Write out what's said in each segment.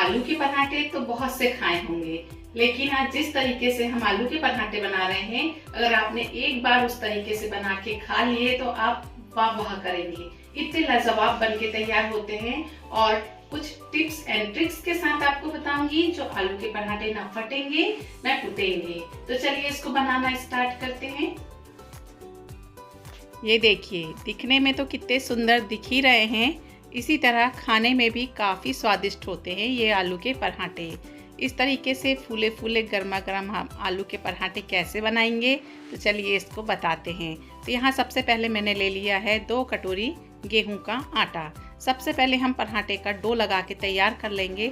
आलू के पराठे तो बहुत से खाए होंगे, लेकिन आज जिस तरीके से हम आलू के पराठे बना रहे हैं, अगर आपने एक बार उस तरीके से बना के खा लिए तो आप वाह वाह करेंगे। इतने लाजवाब बन के तैयार होते हैं और कुछ टिप्स एंड ट्रिक्स के साथ आपको बताऊंगी जो आलू के पराठे ना फटेंगे ना टूटेंगे। तो चलिए इसको बनाना स्टार्ट करते हैं। ये देखिए, दिखने में तो कितने सुंदर दिख ही रहे हैं, इसी तरह खाने में भी काफ़ी स्वादिष्ट होते हैं ये आलू के पराठे। इस तरीके से फूले फूले गर्मा गर्म हम आलू के पराठे कैसे बनाएंगे, तो चलिए इसको बताते हैं। तो यहाँ सबसे पहले मैंने ले लिया है 2 कटोरी गेहूं का आटा। सबसे पहले हम पराठे का डो लगा के तैयार कर लेंगे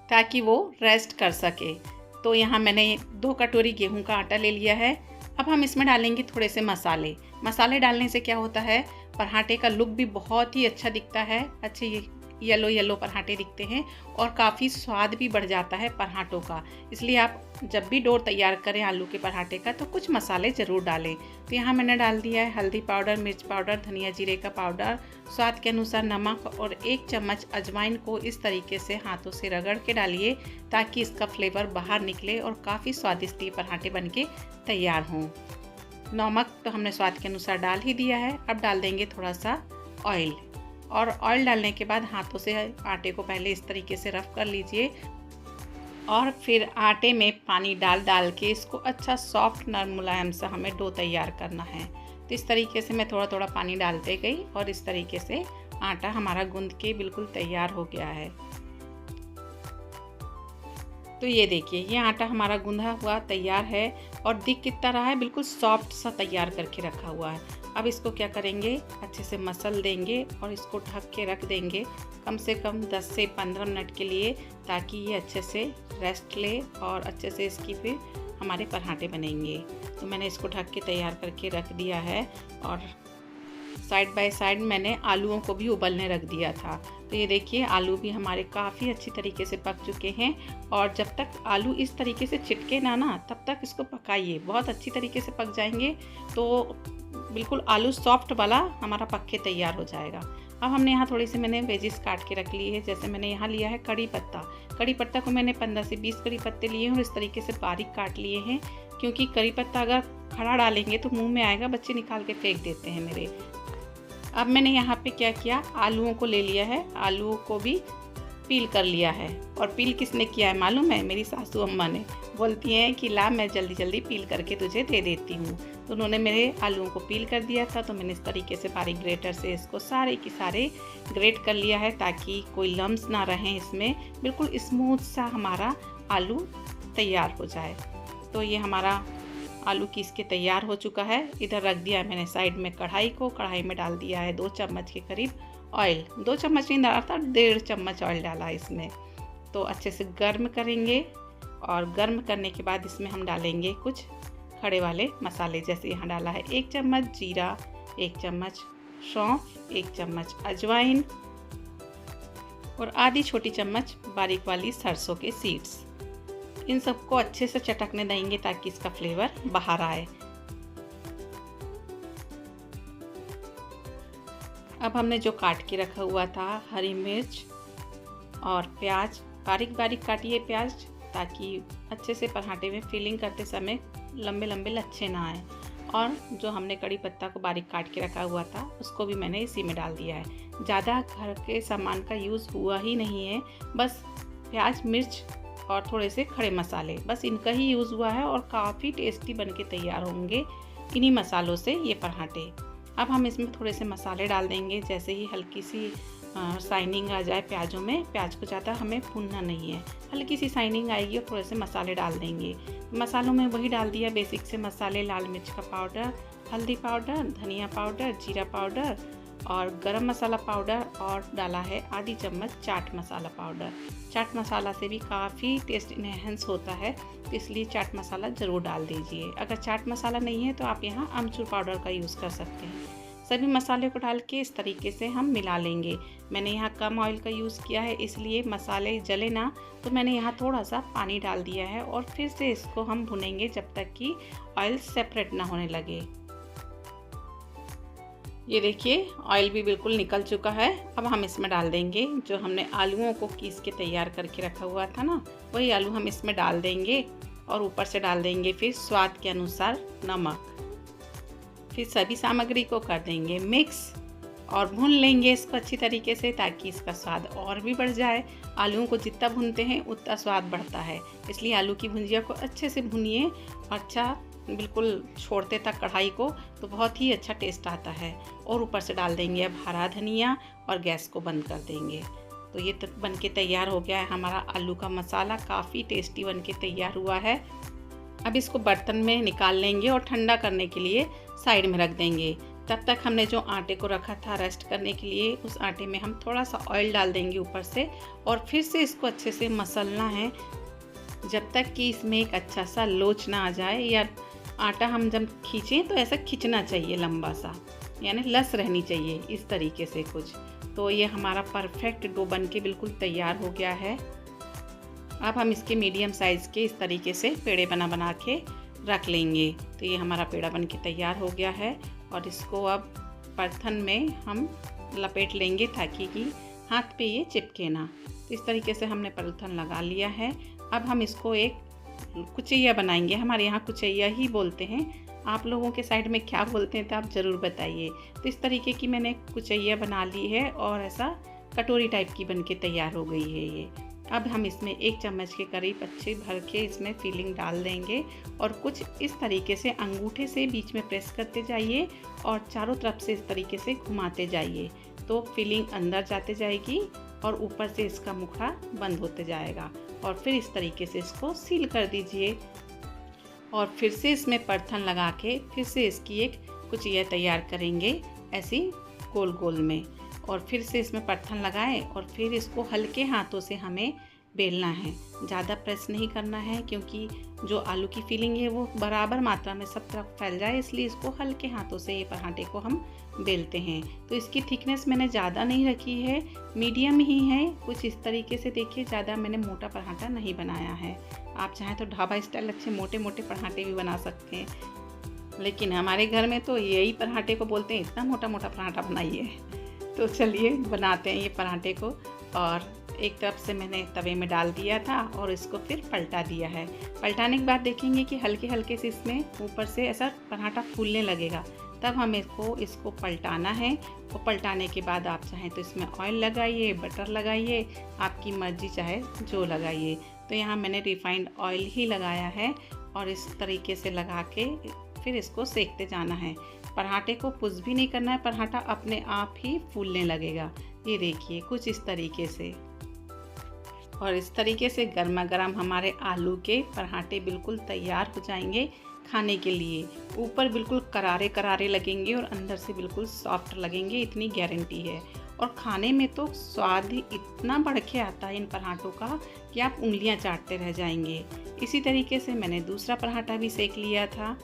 ताकि वो रेस्ट कर सके। तो यहाँ मैंने 2 कटोरी गेहूं का आटा ले लिया है। अब हम इसमें डालेंगे थोड़े से मसाले। मसाले डालने से क्या होता है, पराठे का लुक भी बहुत ही अच्छा दिखता है, अच्छे येलो येलो पराठे दिखते हैं और काफ़ी स्वाद भी बढ़ जाता है पराठों का। इसलिए आप जब भी डो तैयार करें आलू के पराठे का तो कुछ मसाले ज़रूर डालें। तो यहाँ मैंने डाल दिया है हल्दी पाउडर, मिर्च पाउडर, धनिया जीरे का पाउडर, स्वाद के अनुसार नमक और 1 चम्मच अजवाइन को इस तरीके से हाथों से रगड़ के डालिए ताकि इसका फ्लेवर बाहर निकले और काफ़ी स्वादिष्ट ये पराठे बन के तैयार हों। नमक तो हमने स्वाद के अनुसार डाल ही दिया है। अब डाल देंगे थोड़ा सा ऑयल, और ऑयल डालने के बाद हाथों से आटे को पहले इस तरीके से रफ कर लीजिए और फिर आटे में पानी डाल के इसको अच्छा सॉफ्ट नरम मुलायम सा हमें डो तैयार करना है। तो इस तरीके से मैं थोड़ा थोड़ा पानी डालते गई और इस तरीके से आटा हमारा गूंद के बिल्कुल तैयार हो गया है। तो ये देखिए, ये आटा हमारा गूंधा हुआ तैयार है और दिख कितना रहा है, बिल्कुल सॉफ्ट सा तैयार करके रखा हुआ है। अब इसको क्या करेंगे, अच्छे से मसल देंगे और इसको ढक के रख देंगे कम से कम 10 से 15 मिनट के लिए, ताकि ये अच्छे से रेस्ट ले और अच्छे से इसकी फिर हमारे पराठे बनेंगे। तो मैंने इसको ढक के तैयार करके रख दिया है और साइड बाय साइड मैंने आलूओं को भी उबलने रख दिया था। तो ये देखिए, आलू भी हमारे काफ़ी अच्छी तरीके से पक चुके हैं और जब तक आलू इस तरीके से चिटके ना तब तक इसको पकाइए। बहुत अच्छी तरीके से पक जाएंगे तो बिल्कुल आलू सॉफ्ट वाला हमारा पक के तैयार हो जाएगा। अब हमने यहाँ थोड़ी सी मैंने वेजिस काट के रख ली है। जैसे मैंने यहाँ लिया है कड़ी पत्ता। कड़ी पत्ता को मैंने 15 से 20 कड़ी पत्ते लिए हैं और इस तरीके से बारीक काट लिए हैं, क्योंकि कड़ी पत्ता अगर खड़ा डालेंगे तो मुंह में आएगा, बच्चे निकाल के फेंक देते हैं मेरे। अब मैंने यहाँ पे क्या किया, आलूओं को ले लिया है, आलूओं को भी पील कर लिया है। और पील किसने किया है मालूम है, मेरी सासू अम्मा ने। बोलती हैं कि ला मैं जल्दी जल्दी पील करके तुझे दे देती हूँ। तो उन्होंने मेरे आलूओं को पील कर दिया था, तो मैंने इस तरीके से बारीक ग्रेटर से इसको सारे के सारे ग्रेट कर लिया है ताकि कोई लम्स ना रहें इसमें, बिल्कुल स्मूथ सा हमारा आलू तैयार हो जाए। तो ये हमारा आलू पीस के तैयार हो चुका है। इधर रख दिया है मैंने साइड में कढ़ाई को। कढ़ाई में डाल दिया है 2 चम्मच के करीब ऑयल। 2 चम्मच नहीं डाला था, 1.5 चम्मच ऑयल डाला इसमें। तो अच्छे से गर्म करेंगे और गर्म करने के बाद इसमें हम डालेंगे कुछ खड़े वाले मसाले। जैसे यहाँ डाला है 1 चम्मच जीरा, 1 चम्मच सौंफ, 1 चम्मच अजवाइन और आधी छोटी चम्मच बारीक वाली सरसों के सीड्स। इन सबको अच्छे से चटकने देंगे ताकि इसका फ्लेवर बाहर आए। अब हमने जो काट के रखा हुआ था हरी मिर्च और प्याज, बारीक बारीक काटिए प्याज, ताकि अच्छे से पराठे में फिलिंग करते समय लंबे लंबे लच्छे ना आए। और जो हमने कड़ी पत्ता को बारीक काट के रखा हुआ था उसको भी मैंने इसी में डाल दिया है। ज़्यादा घर के सामान का यूज़ हुआ ही नहीं है, बस प्याज, मिर्च और थोड़े से खड़े मसाले, बस इनका ही यूज़ हुआ है और काफ़ी टेस्टी बन के तैयार होंगे इन्हीं मसालों से ये पराठे। अब हम इसमें थोड़े से मसाले डाल देंगे। जैसे ही हल्की सी शाइनिंग आ जाए प्याजों में, प्याज को ज़्यादा हमें भूनना नहीं है, हल्की सी शाइनिंग आएगी और थोड़े से मसाले डाल देंगे। मसालों में वही डाल दिया बेसिक से मसाले, लाल मिर्च का पाउडर, हल्दी पाउडर, धनिया पाउडर, जीरा पाउडर और गरम मसाला पाउडर, और डाला है आधी चम्मच चाट मसाला पाउडर। चाट मसाला से भी काफ़ी टेस्ट इन्हेंस होता है, तो इसलिए चाट मसाला ज़रूर डाल दीजिए। अगर चाट मसाला नहीं है तो आप यहाँ अमचूर पाउडर का यूज़ कर सकते हैं। सभी मसाले को डाल के इस तरीके से हम मिला लेंगे। मैंने यहाँ कम ऑयल का यूज़ किया है, इसलिए मसाले जले ना, तो मैंने यहाँ थोड़ा सा पानी डाल दिया है और फिर से इसको हम भुनेंगे जब तक कि ऑयल सेपरेट ना होने लगे। ये देखिए ऑयल भी बिल्कुल निकल चुका है। अब हम इसमें डाल देंगे जो हमने आलूओं को पीस के तैयार करके रखा हुआ था ना, वही आलू हम इसमें डाल देंगे और ऊपर से डाल देंगे फिर स्वाद के अनुसार नमक। फिर सभी सामग्री को कर देंगे मिक्स और भून लेंगे इसको अच्छी तरीके से ताकि इसका स्वाद और भी बढ़ जाए। आलूओं को जितना भूनते हैं उतना स्वाद बढ़ता है, इसलिए आलू की भुजिया को अच्छे से भूनिए और अच्छा बिल्कुल छोड़ते तक कढ़ाई को, तो बहुत ही अच्छा टेस्ट आता है। और ऊपर से डाल देंगे अब हरा धनिया और गैस को बंद कर देंगे। तो ये बन के तैयार हो गया है हमारा आलू का मसाला, काफ़ी टेस्टी बन के तैयार हुआ है। अब इसको बर्तन में निकाल लेंगे और ठंडा करने के लिए साइड में रख देंगे। तब तक हमने जो आटे को रखा था रेस्ट करने के लिए, उस आटे में हम थोड़ा सा ऑयल डाल देंगे ऊपर से और फिर से इसको अच्छे से मसलना है जब तक कि इसमें एक अच्छा सा लोच ना आ जाए। या आटा हम जब खींचें तो ऐसा खींचना चाहिए लंबा सा, यानी लस रहनी चाहिए इस तरीके से कुछ। तो ये हमारा परफेक्ट डो बन के बिल्कुल तैयार हो गया है। अब हम इसके मीडियम साइज़ के इस तरीके से पेड़े बना के रख लेंगे। तो ये हमारा पेड़ा बन के तैयार हो गया है और इसको अब बर्तन में हम लपेट लेंगे ताकि कि हाथ पे ये चिपके ना। तो इस तरीके से हमने पॉलीथिन लगा लिया है। अब हम इसको एक कुचैया बनाएंगे। हमारे यहाँ कुचैया ही बोलते हैं, आप लोगों के साइड में क्या बोलते हैं तो आप ज़रूर बताइए। तो इस तरीके की मैंने कुचैया बना ली है और ऐसा कटोरी टाइप की बन के तैयार हो गई है ये। अब हम इसमें 1 चम्मच के करीब अच्छे भर के इसमें फिलिंग डाल देंगे और कुछ इस तरीके से अंगूठे से बीच में प्रेस करते जाइए और चारों तरफ से इस तरीके से घुमाते जाइए, तो फिलिंग अंदर जाते जाएगी और ऊपर से इसका मुखड़ा बंद होते जाएगा। और फिर इस तरीके से इसको सील कर दीजिए और फिर से इसमें परथन लगा के फिर से इसकी एक कुचिया तैयार करेंगे ऐसी गोल गोल में। और फिर से इसमें परथन लगाएं और फिर इसको हल्के हाथों से हमें बेलना है, ज़्यादा प्रेस नहीं करना है क्योंकि जो आलू की फिलिंग है वो बराबर मात्रा में सब तरफ फैल जाए, इसलिए इसको हल्के हाथों से ये पराठे को हम बेलते हैं। तो इसकी थिकनेस मैंने ज़्यादा नहीं रखी है, मीडियम ही है कुछ इस तरीके से। देखिए ज़्यादा मैंने मोटा पराठा नहीं बनाया है। आप चाहें तो ढाबा स्टाइल अच्छे मोटे मोटे पराठे भी बना सकते हैं, लेकिन हमारे घर में तो यही पराठे को बोलते हैं इतना मोटा मोटा पराठा बनाइए। तो चलिए बनाते हैं ये पराठे को। और एक तरफ से मैंने तवे में डाल दिया था और इसको फिर पलटा दिया है। पलटाने के बाद देखेंगे कि हल्के हल्के से इसमें ऊपर से ऐसा पराठा फूलने लगेगा, तब हमें इसको पलटाना है। और पलटाने के बाद आप चाहें तो इसमें ऑयल लगाइए, बटर लगाइए, आपकी मर्जी चाहे जो लगाइए। तो यहाँ मैंने रिफाइंड ऑयल ही लगाया है और इस तरीके से लगा के फिर इसको सेकते जाना है। पराठे को पुश भी नहीं करना है, पराठा अपने आप ही फूलने लगेगा। ये देखिए कुछ इस तरीके से। और इस तरीके से गर्मा गर्म हमारे आलू के पराठे बिल्कुल तैयार हो जाएंगे खाने के लिए। ऊपर बिल्कुल करारे करारे लगेंगे और अंदर से बिल्कुल सॉफ्ट लगेंगे, इतनी गारंटी है। और खाने में तो स्वाद ही इतना बढ़ के आता है इन पराठों का कि आप उंगलियां चाटते रह जाएंगे। इसी तरीके से मैंने दूसरा पराठा भी सेक लिया था।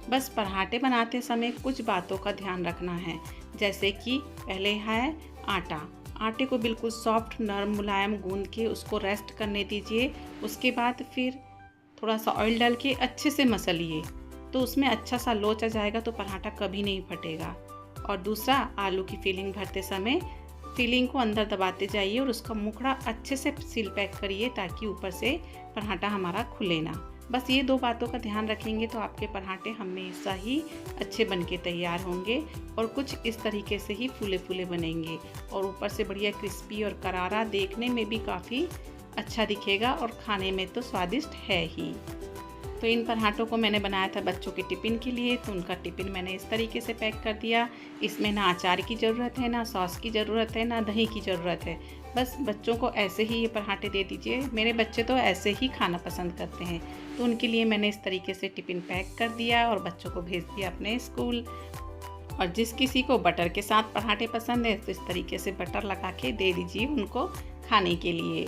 बस पराठे बनाते समय कुछ बातों का ध्यान रखना है, जैसे कि पहले है आटा। आटे को बिल्कुल सॉफ्ट नरम मुलायम गूंद के उसको रेस्ट करने दीजिए। उसके बाद फिर थोड़ा सा ऑयल डाल के अच्छे से मसलिए, तो उसमें अच्छा सा लोच आ जाएगा, तो पराठा कभी नहीं फटेगा। और दूसरा, आलू की फिलिंग भरते समय फिलिंग को अंदर दबाते जाइए और उसका मुखड़ा अच्छे से सील पैक करिए ताकि ऊपर से पराठा हमारा खुले ना। बस ये 2 बातों का ध्यान रखेंगे तो आपके पराठे हमेशा ही अच्छे बन के तैयार होंगे और कुछ इस तरीके से ही फूले फूले बनेंगे और ऊपर से बढ़िया क्रिस्पी और करारा, देखने में भी काफ़ी अच्छा दिखेगा और खाने में तो स्वादिष्ट है ही। तो इन पराठों को मैंने बनाया था बच्चों के टिफ़िन के लिए, तो उनका टिफ़िन मैंने इस तरीके से पैक कर दिया। इसमें ना अचार की ज़रूरत है, ना सॉस की ज़रूरत है, ना दही की ज़रूरत है। बस बच्चों को ऐसे ही ये पराठे दे दीजिए। मेरे बच्चे तो ऐसे ही खाना पसंद करते हैं, तो उनके लिए मैंने इस तरीके से टिफ़िन पैक कर दिया और बच्चों को भेज दिया अपने स्कूल। और जिस किसी को बटर के साथ पराठे पसंद है तो इस तरीके से बटर लगा के दे दीजिए उनको खाने के लिए।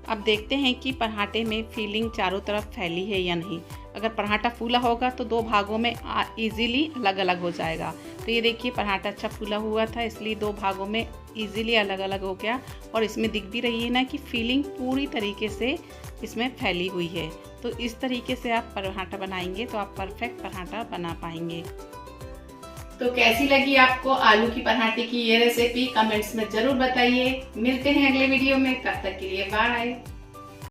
अब देखते हैं कि पराठे में फिलिंग चारों तरफ फैली है या नहीं। अगर पराठा फूला होगा तो 2 भागों में इजीली अलग अलग हो जाएगा। तो ये देखिए पराठा अच्छा फूला हुआ था, इसलिए 2 भागों में इजीली अलग अलग हो गया। और इसमें दिख भी रही है ना कि फिलिंग पूरी तरीके से इसमें फैली हुई है। तो इस तरीके से आप पराठा बनाएंगे तो आप परफेक्ट पराठा बना पाएंगे। तो कैसी लगी आपको आलू की पराठे की ये रेसिपी कमेंट्स में जरूर बताइए। मिलते हैं अगले वीडियो में, तब तक के लिए बाय।